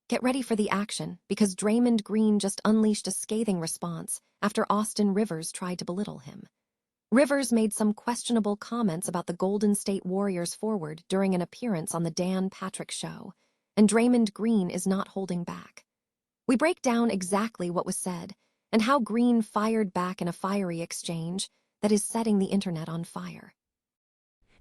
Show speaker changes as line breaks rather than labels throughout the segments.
Get ready for the action, because Draymond Green just unleashed a scathing response after Austin Rivers tried to belittle him. Rivers made some questionable comments about the Golden State Warriors forward during an appearance on the Dan Patrick Show, and Draymond Green is not holding back. We break down exactly what was said and how Green fired back in a fiery exchange that is setting the internet on fire.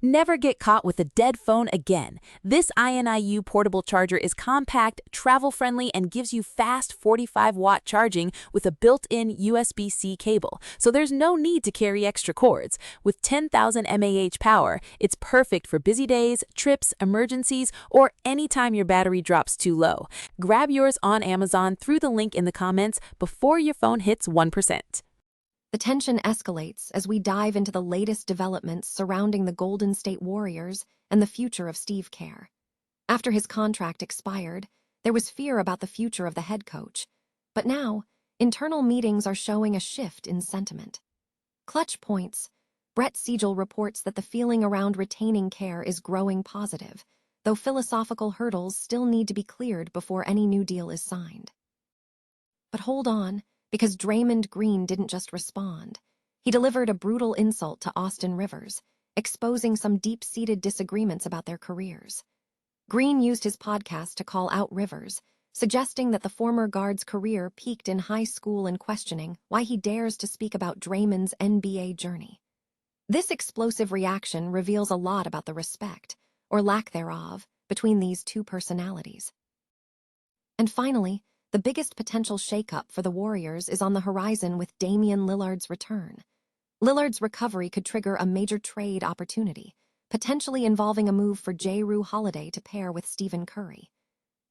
Never get caught with a dead phone again. This INIU portable charger is compact, travel-friendly, and gives you fast 45-watt charging with a built-in USB-C cable, so there's no need to carry extra cords. With 10,000 mAh power, it's perfect for busy days, trips, emergencies, or anytime your battery drops too low. Grab yours on Amazon through the link in the comments before your phone hits 1%.
The tension escalates as we dive into the latest developments surrounding the Golden State Warriors and the future of Steve Kerr. After his contract expired, there was fear about the future of the head coach. But now, internal meetings are showing a shift in sentiment. Clutch points. Brett Siegel reports that the feeling around retaining Kerr is growing positive, though philosophical hurdles still need to be cleared before any new deal is signed. But hold on, because Draymond Green didn't just respond. He delivered a brutal insult to Austin Rivers, exposing some deep-seated disagreements about their careers. Green used his podcast to call out Rivers, suggesting that the former guard's career peaked in high school and questioning why he dares to speak about Draymond's NBA journey. This explosive reaction reveals a lot about the respect, or lack thereof, between these two personalities. And finally, the biggest potential shakeup for the Warriors is on the horizon with Damian Lillard's return. Lillard's recovery could trigger a major trade opportunity, potentially involving a move for Jrue Holiday to pair with Stephen Curry.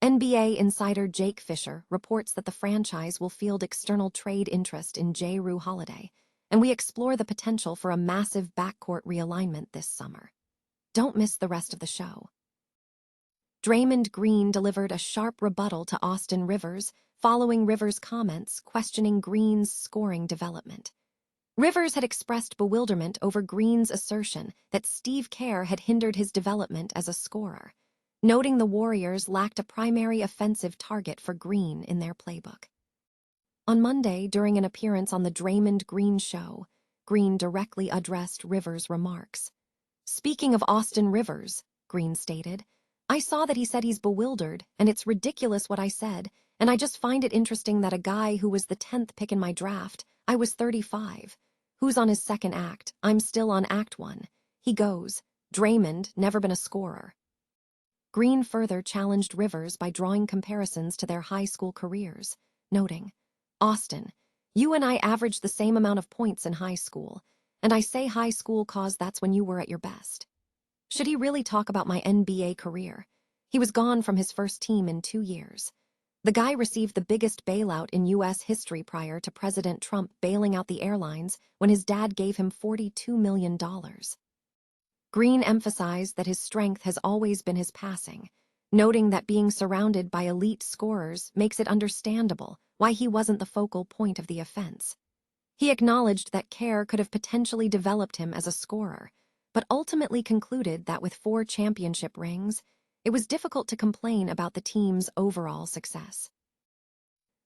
NBA insider Jake Fisher reports that the franchise will field external trade interest in Jrue Holiday, and we explore the potential for a massive backcourt realignment this summer. Don't miss the rest of the show. Draymond Green delivered a sharp rebuttal to Austin Rivers following Rivers' comments questioning Green's scoring development. Rivers had expressed bewilderment over Green's assertion that Steve Kerr had hindered his development as a scorer, noting the Warriors lacked a primary offensive target for Green in their playbook. On Monday, during an appearance on the Draymond Green Show, Green directly addressed Rivers' remarks. "Speaking of Austin Rivers," Green stated, "I saw that he said he's bewildered, and it's ridiculous what I said, and I just find it interesting that a guy who was the 10th pick in my draft, I was 35. Who's on his second act? I'm still on act 1. He goes, Draymond, never been a scorer." Green further challenged Rivers by drawing comparisons to their high school careers, noting, "Austin, you and I averaged the same amount of points in high school, and I say high school cause that's when you were at your best." Should he really talk about my NBA career? He was gone from his first team in 2 years. The guy received the biggest bailout in U.S. history prior to President Trump bailing out the airlines when his dad gave him $42 million. Green emphasized that his strength has always been his passing, noting that being surrounded by elite scorers makes it understandable why he wasn't the focal point of the offense. He acknowledged that Kerr could have potentially developed him as a scorer, but ultimately concluded that with 4 championship rings, it was difficult to complain about the team's overall success.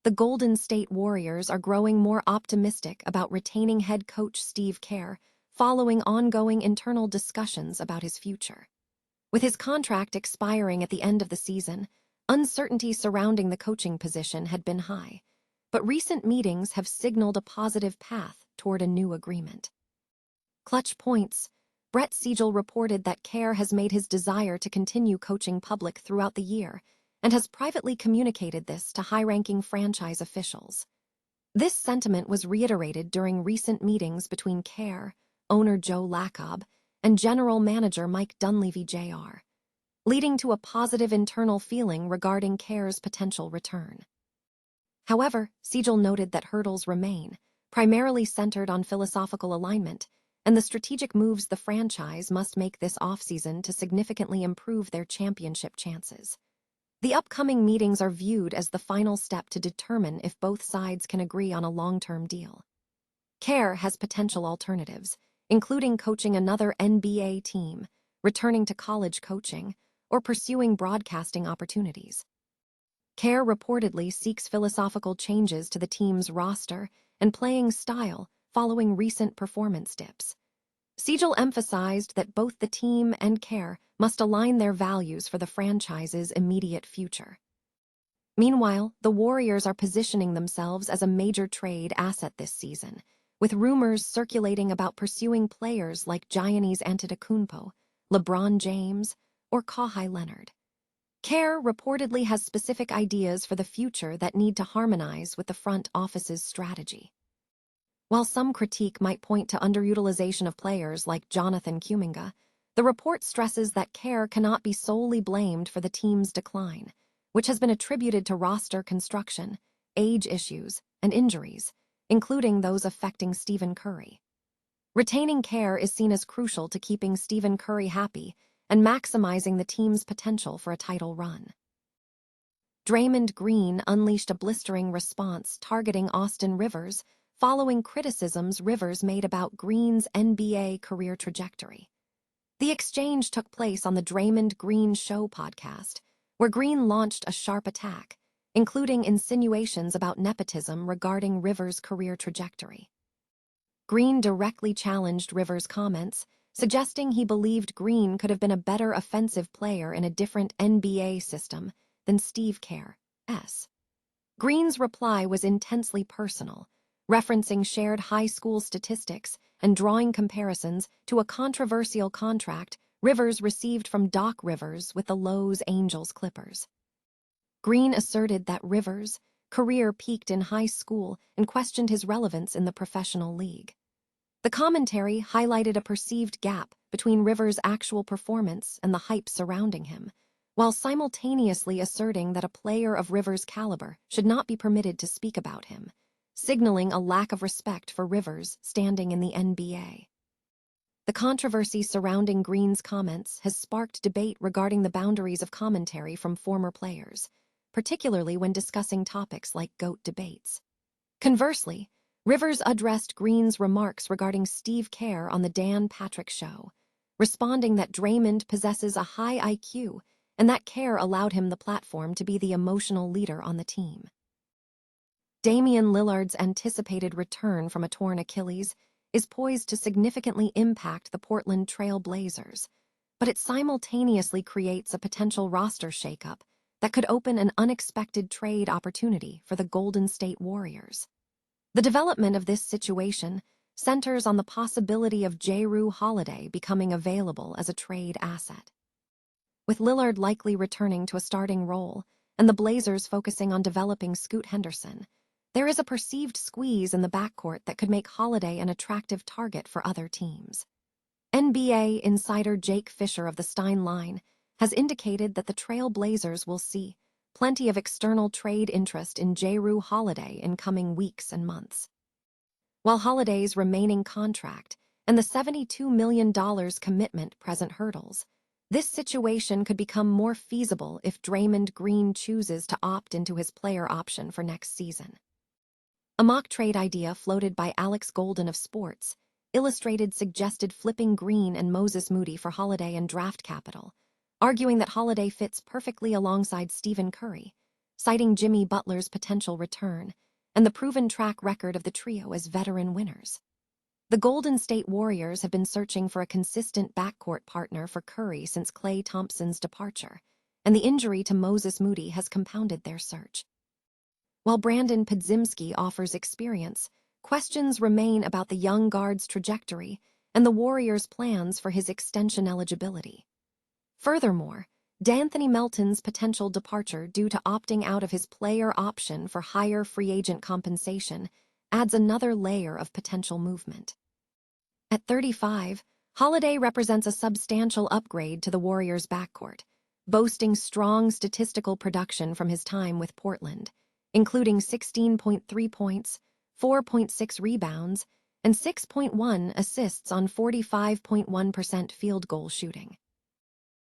The Golden State Warriors are growing more optimistic about retaining head coach Steve Kerr following ongoing internal discussions about his future. With his contract expiring at the end of the season, uncertainty surrounding the coaching position had been high, but recent meetings have signaled a positive path toward a new agreement. Clutch points. Brett Siegel reported that Kerr has made his desire to continue coaching public throughout the year and has privately communicated this to high-ranking franchise officials. This sentiment was reiterated during recent meetings between Kerr, owner Joe Lacob, and general manager Mike Dunleavy Jr., leading to a positive internal feeling regarding Kerr's potential return. However, Siegel noted that hurdles remain, primarily centered on philosophical alignment, and the strategic moves the franchise must make this offseason to significantly improve their championship chances. The upcoming meetings are viewed as the final step to determine if both sides can agree on a long-term deal. Kerr has potential alternatives, including coaching another NBA team, returning to college coaching, or pursuing broadcasting opportunities. Kerr reportedly seeks philosophical changes to the team's roster and playing style following recent performance dips. Siegel emphasized that both the team and Kerr must align their values for the franchise's immediate future. Meanwhile, the Warriors are positioning themselves as a major trade asset this season, with rumors circulating about pursuing players like Giannis Antetokounmpo, LeBron James, or Kawhi Leonard. Kerr reportedly has specific ideas for the future that need to harmonize with the front office's strategy. While some critique might point to underutilization of players like Jonathan Kuminga, the report stresses that Kerr cannot be solely blamed for the team's decline, which has been attributed to roster construction, age issues, and injuries, including those affecting Stephen Curry. Retaining Kerr is seen as crucial to keeping Stephen Curry happy and maximizing the team's potential for a title run. Draymond Green unleashed a blistering response targeting Austin Rivers following criticisms Rivers made about Green's NBA career trajectory. The exchange took place on the Draymond Green Show podcast, where Green launched a sharp attack, including insinuations about nepotism regarding Rivers' career trajectory. Green directly challenged Rivers' comments, suggesting he believed Green could have been a better offensive player in a different NBA system than Steve Kerr. Green's reply was intensely personal, referencing shared high school statistics and drawing comparisons to a controversial contract Rivers received from Doc Rivers with the Los Angeles Clippers. Green asserted that Rivers' career peaked in high school and questioned his relevance in the professional league. The commentary highlighted a perceived gap between Rivers' actual performance and the hype surrounding him, while simultaneously asserting that a player of Rivers' caliber should not be permitted to speak about him, signaling a lack of respect for Rivers' standing in the NBA. The controversy surrounding Green's comments has sparked debate regarding the boundaries of commentary from former players, particularly when discussing topics like GOAT debates. Conversely, Rivers addressed Green's remarks regarding Steve Kerr on the Dan Patrick Show, responding that Draymond possesses a high IQ and that Kerr allowed him the platform to be the emotional leader on the team. Damian Lillard's anticipated return from a torn Achilles is poised to significantly impact the Portland Trail Blazers, but it simultaneously creates a potential roster shakeup that could open an unexpected trade opportunity for the Golden State Warriors. The development of this situation centers on the possibility of Jrue Holiday becoming available as a trade asset. With Lillard likely returning to a starting role and the Blazers focusing on developing Scoot Henderson, there is a perceived squeeze in the backcourt that could make Holiday an attractive target for other teams. NBA insider Jake Fisher of the Stein Line has indicated that the Trail Blazers will see plenty of external trade interest in Jrue Holiday in coming weeks and months. While Holiday's remaining contract and the $72 million commitment present hurdles, this situation could become more feasible if Draymond Green chooses to opt into his player option for next season. A mock trade idea floated by Alex Golden of Sports Illustrated suggested flipping Green and Moses Moody for Holiday and draft capital, arguing that Holiday fits perfectly alongside Stephen Curry, citing Jimmy Butler's potential return and the proven track record of the trio as veteran winners. The Golden State Warriors have been searching for a consistent backcourt partner for Curry since Klay Thompson's departure, and the injury to Moses Moody has compounded their search. While Brandon Podziemski offers experience, questions remain about the young guard's trajectory and the Warriors' plans for his extension eligibility. Furthermore, D'Anthony Melton's potential departure due to opting out of his player option for higher free agent compensation adds another layer of potential movement. At 35, Holiday represents a substantial upgrade to the Warriors' backcourt, boasting strong statistical production from his time with Portland, including 16.3 points, 4.6 rebounds, and 6.1 assists on 45.1% field goal shooting.